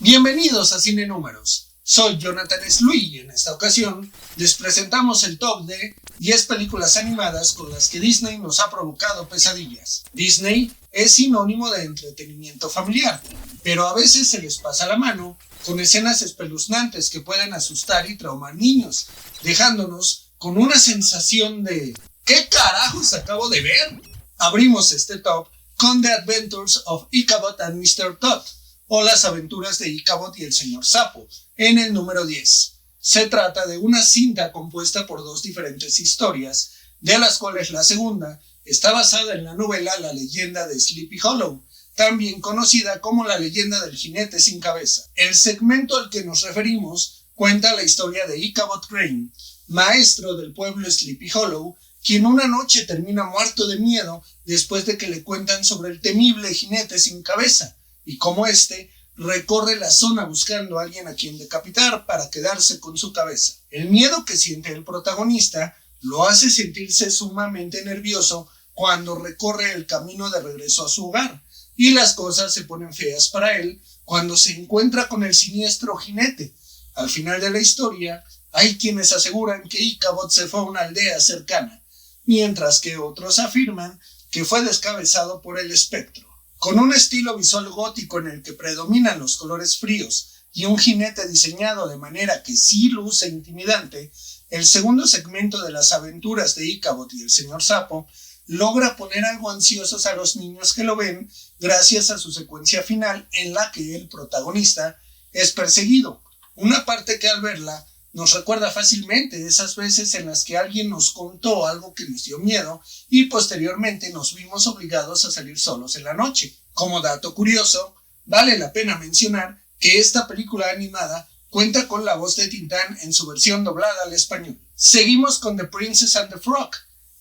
Bienvenidos a Cine Números. Soy Jonathan Sluy y en esta ocasión les presentamos el top de 10 películas animadas con las que Disney nos ha provocado pesadillas. Disney es sinónimo de entretenimiento familiar, pero a veces se les pasa la mano con escenas espeluznantes que pueden asustar y traumar niños, dejándonos con una sensación de ¿qué carajos acabo de ver? Abrimos este top con The Adventures of Ichabod and Mr. Todd, o Las aventuras de Ichabod y el señor Sapo, en el número 10. Se trata de una cinta compuesta por dos diferentes historias, de las cuales la segunda está basada en la novela La leyenda de Sleepy Hollow, también conocida como La leyenda del jinete sin cabeza. El segmento al que nos referimos cuenta la historia de Ichabod Crane, maestro del pueblo Sleepy Hollow, quien una noche termina muerto de miedo después de que le cuentan sobre el temible jinete sin cabeza, y cómo éste recorre la zona buscando a alguien a quien decapitar para quedarse con su cabeza. El miedo que siente el protagonista lo hace sentirse sumamente nervioso cuando recorre el camino de regreso a su hogar, y las cosas se ponen feas para él cuando se encuentra con el siniestro jinete. Al final de la historia, hay quienes aseguran que Ichabod se fue a una aldea cercana, mientras que otros afirman que fue descabezado por el espectro. Con un estilo visual gótico en el que predominan los colores fríos y un jinete diseñado de manera que sí luce intimidante, el segundo segmento de las aventuras de Ichabod y el señor Sapo logra poner algo ansiosos a los niños que lo ven gracias a su secuencia final en la que el protagonista es perseguido. Una parte que al verla nos recuerda fácilmente esas veces en las que alguien nos contó algo que nos dio miedo y posteriormente nos vimos obligados a salir solos en la noche. Como dato curioso, vale la pena mencionar que esta película animada cuenta con la voz de Tintán en su versión doblada al español. Seguimos con The Princess and the Frog,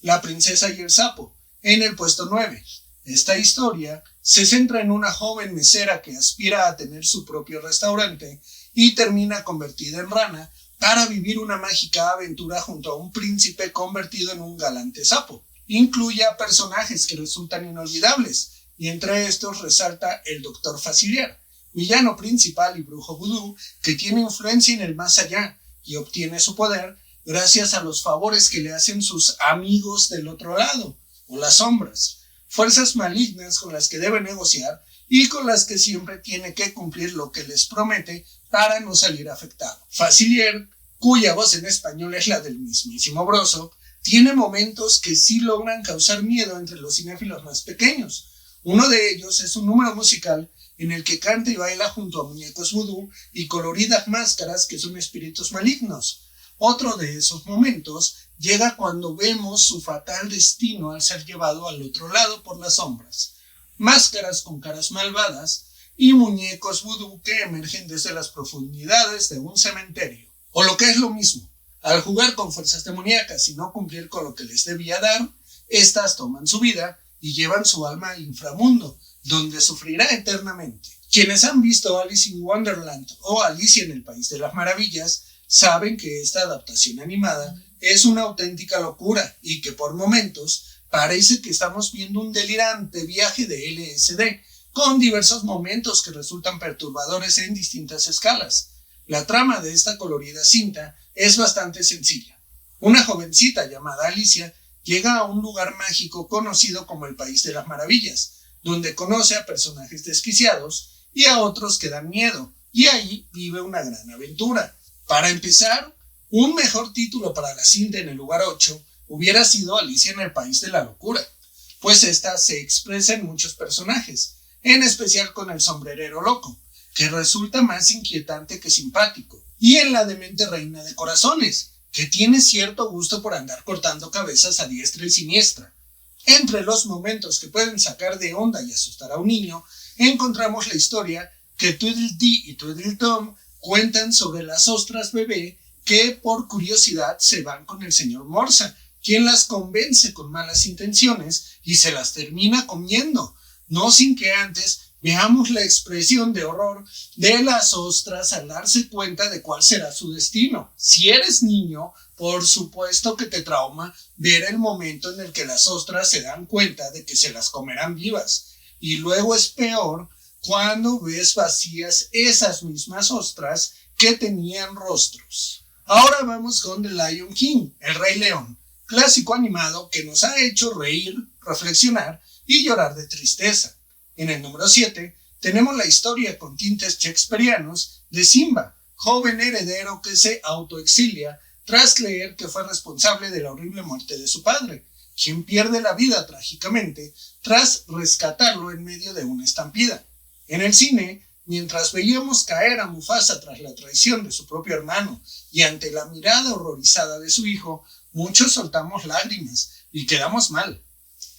La princesa y el sapo, en el puesto 9. Esta historia se centra en una joven mesera que aspira a tener su propio restaurante y termina convertida en rana para vivir una mágica aventura junto a un príncipe convertido en un galante sapo. Incluye a personajes que resultan inolvidables, y entre estos resalta el Dr. Facilier, villano principal y brujo vudú que tiene influencia en el más allá y obtiene su poder gracias a los favores que le hacen sus amigos del otro lado, o las sombras, fuerzas malignas con las que debe negociar y con las que siempre tiene que cumplir lo que les promete para no salir afectado. Facilier, cuya voz en español es la del mismísimo Broso, tiene momentos que sí logran causar miedo entre los cinéfilos más pequeños. Uno de ellos es un número musical en el que canta y baila junto a muñecos vudú y coloridas máscaras que son espíritus malignos. Otro de esos momentos llega cuando vemos su fatal destino al ser llevado al otro lado por las sombras. Máscaras con caras malvadas y muñecos vudú que emergen desde las profundidades de un cementerio. O lo que es lo mismo, al jugar con fuerzas demoníacas y no cumplir con lo que les debía dar, estas toman su vida y llevan su alma al inframundo, donde sufrirá eternamente. Quienes han visto Alice in Wonderland o Alicia en el País de las Maravillas saben que esta adaptación animada es una auténtica locura y que por momentos parece que estamos viendo un delirante viaje de LSD, con diversos momentos que resultan perturbadores en distintas escalas. La trama de esta colorida cinta es bastante sencilla. Una jovencita llamada Alicia llega a un lugar mágico conocido como el País de las Maravillas, donde conoce a personajes desquiciados y a otros que dan miedo, y ahí vive una gran aventura. Para empezar, un mejor título para la cinta en el lugar 8 hubiera sido Alicia en el País de la Locura, pues esta se expresa en muchos personajes, en especial con el sombrerero loco, que resulta más inquietante que simpático, y en la demente reina de corazones, que tiene cierto gusto por andar cortando cabezas a diestra y siniestra. Entre los momentos que pueden sacar de onda y asustar a un niño, encontramos la historia que Tweedledee y Tweedledum cuentan sobre las ostras bebé que por curiosidad se van con el señor Morsa, quien las convence con malas intenciones y se las termina comiendo, no sin que antes veamos la expresión de horror de las ostras al darse cuenta de cuál será su destino. Si eres niño, por supuesto que te trauma ver el momento en el que las ostras se dan cuenta de que se las comerán vivas. Y luego es peor cuando ves vacías esas mismas ostras que tenían rostros. Ahora vamos con The Lion King, El Rey León, clásico animado que nos ha hecho reír, reflexionar y llorar de tristeza. En el número 7 tenemos la historia con tintes shakespearianos de Simba, joven heredero que se autoexilia tras creer que fue responsable de la horrible muerte de su padre, quien pierde la vida trágicamente tras rescatarlo en medio de una estampida. En el cine, mientras veíamos caer a Mufasa tras la traición de su propio hermano y ante la mirada horrorizada de su hijo, muchos soltamos lágrimas y quedamos mal,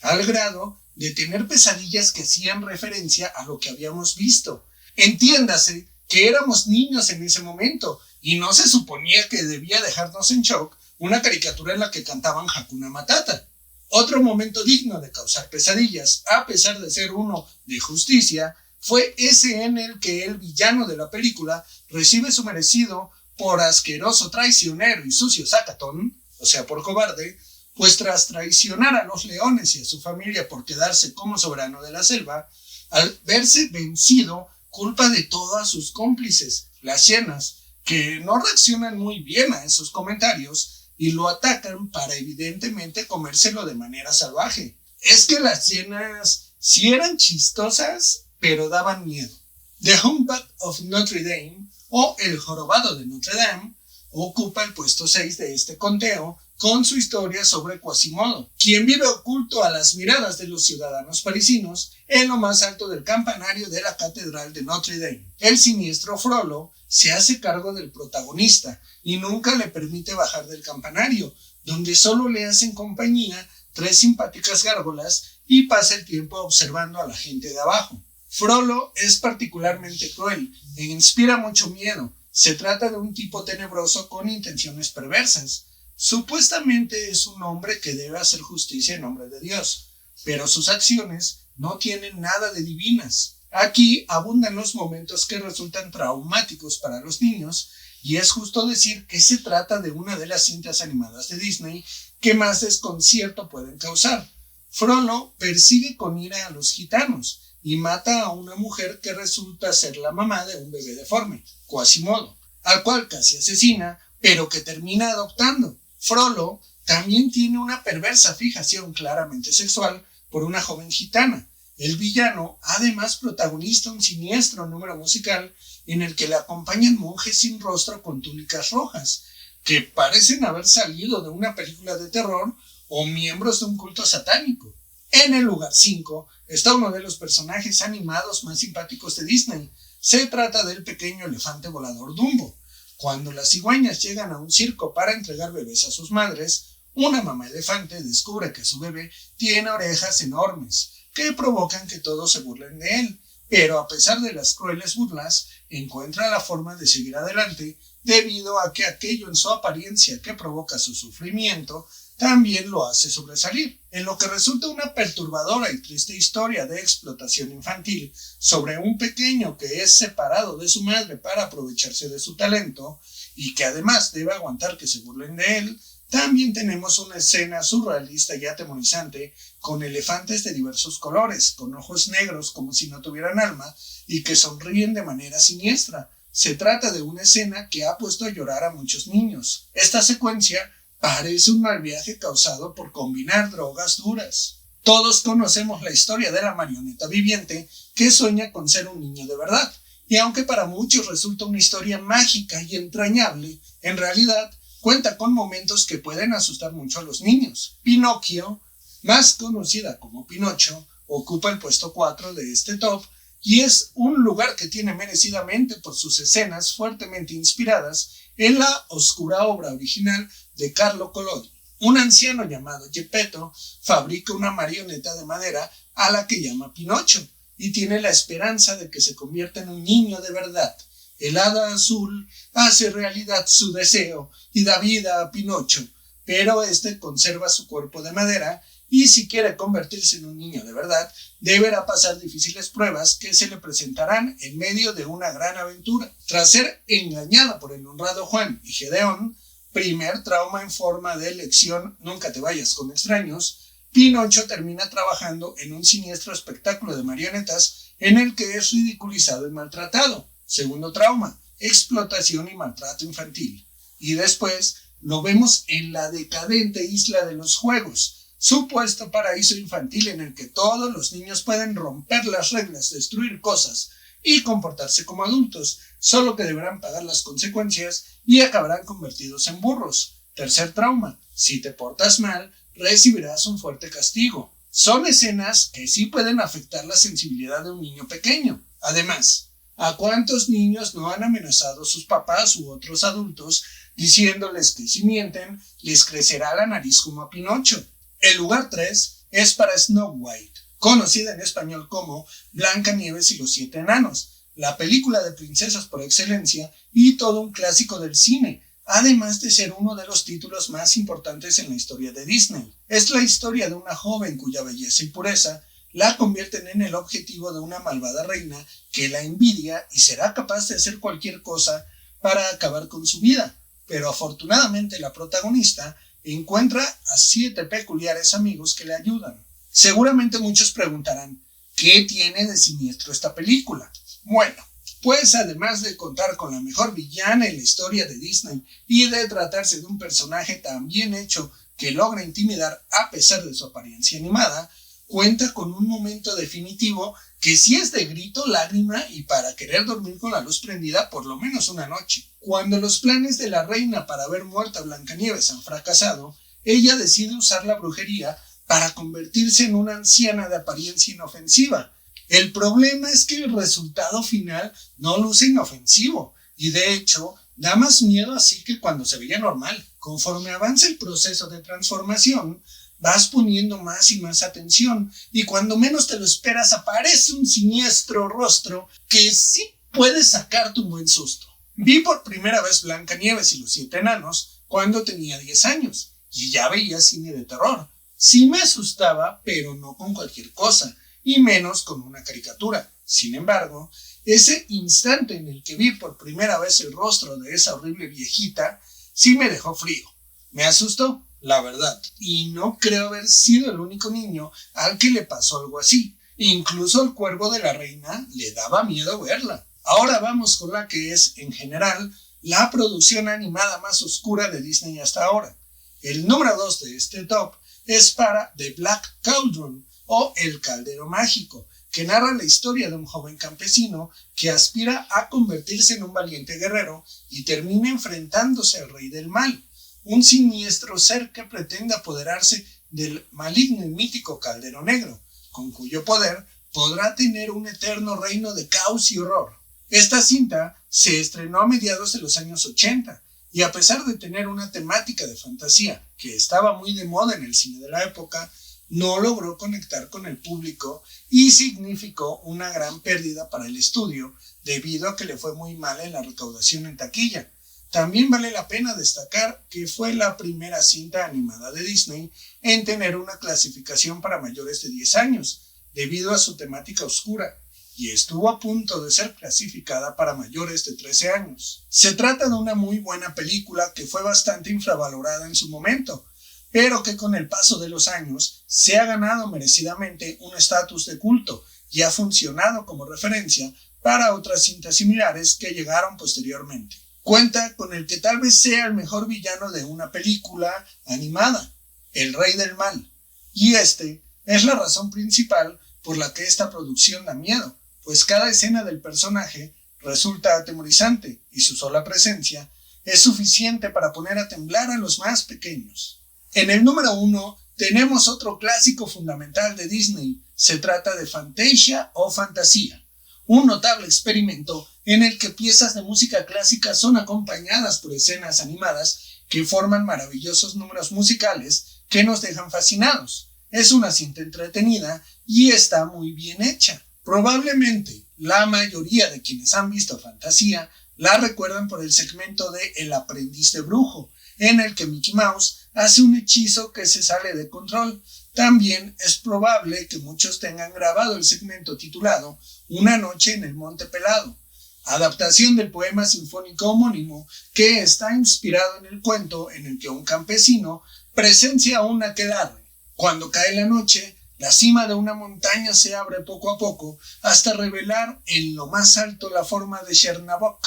al grado de tener pesadillas que hacían referencia a lo que habíamos visto. Entiéndase que éramos niños en ese momento y no se suponía que debía dejarnos en shock una caricatura en la que cantaban Hakuna Matata. Otro momento digno de causar pesadillas, a pesar de ser uno de justicia, fue ese en el que el villano de la película recibe su merecido por asqueroso, traicionero y sucio sacatón, o sea, por cobarde, pues tras traicionar a los leones y a su familia por quedarse como soberano de la selva, al verse vencido, culpa de todas sus cómplices, las hienas, que no reaccionan muy bien a esos comentarios y lo atacan para evidentemente comérselo de manera salvaje. Es que las hienas sí eran chistosas, pero daban miedo. The Humpback of Notre Dame, o El Jorobado de Notre Dame, ocupa el puesto 6 de este conteo con su historia sobre Quasimodo, quien vive oculto a las miradas de los ciudadanos parisinos en lo más alto del campanario de la Catedral de Notre Dame. El siniestro Frollo se hace cargo del protagonista y nunca le permite bajar del campanario, donde solo le hacen compañía 3 simpáticas gárgolas y pasa el tiempo observando a la gente de abajo. Frollo es particularmente cruel e inspira mucho miedo. Se trata de un tipo tenebroso con intenciones perversas. Supuestamente es un hombre que debe hacer justicia en nombre de Dios, pero sus acciones no tienen nada de divinas. Aquí abundan los momentos que resultan traumáticos para los niños, y es justo decir que se trata de una de las cintas animadas de Disney que más desconcierto pueden causar. Frollo persigue con ira a los gitanos y mata a una mujer que resulta ser la mamá de un bebé deforme, Quasimodo, al cual casi asesina, pero que termina adoptando. Frollo también tiene una perversa fijación claramente sexual por una joven gitana. El villano además protagoniza un siniestro número musical en el que le acompañan monjes sin rostro con túnicas rojas, que parecen haber salido de una película de terror o miembros de un culto satánico. En el lugar 5 está uno de los personajes animados más simpáticos de Disney. Se trata del pequeño elefante volador Dumbo. Cuando las cigüeñas llegan a un circo para entregar bebés a sus madres, una mamá elefante descubre que su bebé tiene orejas enormes, que provocan que todos se burlen de él, pero a pesar de las crueles burlas, encuentra la forma de seguir adelante debido a que aquello en su apariencia que provoca su sufrimiento también lo hace sobresalir, en lo que resulta una perturbadora y triste historia de explotación infantil sobre un pequeño que es separado de su madre para aprovecharse de su talento y que además debe aguantar que se burlen de él. También tenemos una escena surrealista y atemorizante con elefantes de diversos colores, con ojos negros como si no tuvieran alma y que sonríen de manera siniestra. Se trata de una escena que ha puesto a llorar a muchos niños. Esta secuencia parece un mal viaje causado por combinar drogas duras. Todos conocemos la historia de la marioneta viviente que sueña con ser un niño de verdad, y aunque para muchos resulta una historia mágica y entrañable, en realidad cuenta con momentos que pueden asustar mucho a los niños. Pinocchio, más conocida como Pinocho, ocupa el puesto 4 de este top y es un lugar que tiene merecidamente por sus escenas fuertemente inspiradas en la oscura obra original de Carlo Collodi. Un anciano llamado Geppetto fabrica una marioneta de madera a la que llama Pinocho y tiene la esperanza de que se convierta en un niño de verdad. El hada azul hace realidad su deseo y da vida a Pinocho, pero este conserva su cuerpo de madera y si quiere convertirse en un niño de verdad, deberá pasar difíciles pruebas que se le presentarán en medio de una gran aventura. Tras ser engañada por el honrado Juan y Gedeón, primer trauma en forma de lección, nunca te vayas con extraños, Pinocho termina trabajando en un siniestro espectáculo de marionetas en el que es ridiculizado y maltratado. Segundo trauma, explotación y maltrato infantil. Y después lo vemos en la decadente isla de los juegos, supuesto paraíso infantil en el que todos los niños pueden romper las reglas, destruir cosas y comportarse como adultos, solo que deberán pagar las consecuencias y acabarán convertidos en burros. Tercer trauma, si te portas mal, recibirás un fuerte castigo. Son escenas que sí pueden afectar la sensibilidad de un niño pequeño. Además, ¿a cuántos niños no han amenazado sus papás u otros adultos diciéndoles que si mienten, les crecerá la nariz como a Pinocho? El lugar 3 es para Snow White, conocida en español como Blancanieves y los 7 enanos, la película de princesas por excelencia y todo un clásico del cine, además de ser uno de los títulos más importantes en la historia de Disney. Es la historia de una joven cuya belleza y pureza la convierten en el objetivo de una malvada reina que la envidia y será capaz de hacer cualquier cosa para acabar con su vida. Pero afortunadamente la protagonista encuentra a 7 peculiares amigos que le ayudan. Seguramente muchos preguntarán, ¿qué tiene de siniestro esta película? Bueno, pues además de contar con la mejor villana en la historia de Disney y de tratarse de un personaje tan bien hecho que logra intimidar a pesar de su apariencia animada, cuenta con un momento definitivo que sí es de grito, lágrima y para querer dormir con la luz prendida por lo menos una noche. Cuando los planes de la reina para ver muerta a Blancanieves han fracasado, ella decide usar la brujería para convertirse en una anciana de apariencia inofensiva. El problema es que el resultado final no luce inofensivo y de hecho da más miedo así que cuando se veía normal. Conforme avanza el proceso de transformación, vas poniendo más y más atención y cuando menos te lo esperas aparece un siniestro rostro que sí puede sacarte un buen susto. Vi por primera vez Blancanieves y los 7 enanos cuando tenía 10 años y ya veía cine de terror. Sí me asustaba, pero no con cualquier cosa, y menos con una caricatura. Sin embargo, ese instante en el que vi por primera vez el rostro de esa horrible viejita, sí me dejó frío. Me asustó, la verdad, y no creo haber sido el único niño al que le pasó algo así. Incluso al cuervo de la reina le daba miedo verla. Ahora vamos con la que es, en general, la producción animada más oscura de Disney hasta ahora. El número 2 de este top es para The Black Cauldron, o El Caldero Mágico, que narra la historia de un joven campesino que aspira a convertirse en un valiente guerrero y termina enfrentándose al rey del mal, un siniestro ser que pretende apoderarse del maligno y mítico Caldero Negro, con cuyo poder podrá tener un eterno reino de caos y horror. Esta cinta se estrenó a mediados de los años 80 y a pesar de tener una temática de fantasía que estaba muy de moda en el cine de la época, no logró conectar con el público y significó una gran pérdida para el estudio debido a que le fue muy mal en la recaudación en taquilla. También vale la pena destacar que fue la primera cinta animada de Disney en tener una clasificación para mayores de 10 años, debido a su temática oscura, y estuvo a punto de ser clasificada para mayores de 13 años. Se trata de una muy buena película que fue bastante infravalorada en su momento, pero que con el paso de los años se ha ganado merecidamente un estatus de culto y ha funcionado como referencia para otras cintas similares que llegaron posteriormente. Cuenta con el que tal vez sea el mejor villano de una película animada, el Rey del Mal, y este es la razón principal por la que esta producción da miedo, pues cada escena del personaje resulta atemorizante y su sola presencia es suficiente para poner a temblar a los más pequeños. En el número 1 tenemos otro clásico fundamental de Disney. Se trata de Fantasia o Fantasía, un notable experimento en el que piezas de música clásica son acompañadas por escenas animadas que forman maravillosos números musicales que nos dejan fascinados. Es una cinta entretenida y está muy bien hecha. Probablemente la mayoría de quienes han visto Fantasía la recuerdan por el segmento de El aprendiz de brujo, en el que Mickey Mouse hace un hechizo que se sale de control. También es probable que muchos tengan grabado el segmento titulado Una noche en el Monte Pelado, adaptación del poema sinfónico homónimo que está inspirado en el cuento en el que un campesino presencia un aquelarre. Cuando cae la noche, La cima de una montaña se abre poco a poco hasta revelar en lo más alto la forma de Chernabog,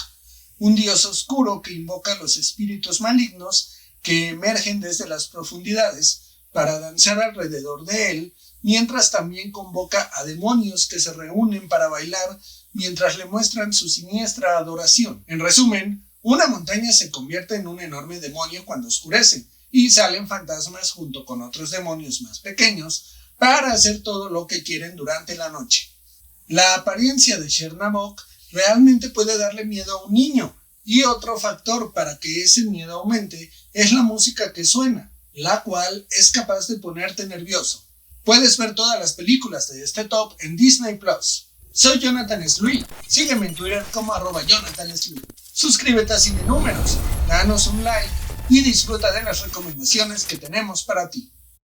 un dios oscuro que invoca a los espíritus malignos que emergen desde las profundidades para danzar alrededor de él, mientras también convoca a demonios que se reúnen para bailar mientras le muestran su siniestra adoración. En resumen, una montaña se convierte en un enorme demonio cuando oscurece y salen fantasmas junto con otros demonios más pequeños para hacer todo lo que quieren durante la noche. La apariencia de Chernabog realmente puede darle miedo a un niño, y otro factor para que ese miedo aumente es la música que suena, la cual es capaz de ponerte nervioso. Puedes ver todas las películas de este top en Disney Plus. Soy Jonathan Sluy. Sígueme en Twitter como @JonathanSluy. Suscríbete a Cine Números, danos un like y disfruta de las recomendaciones que tenemos para ti.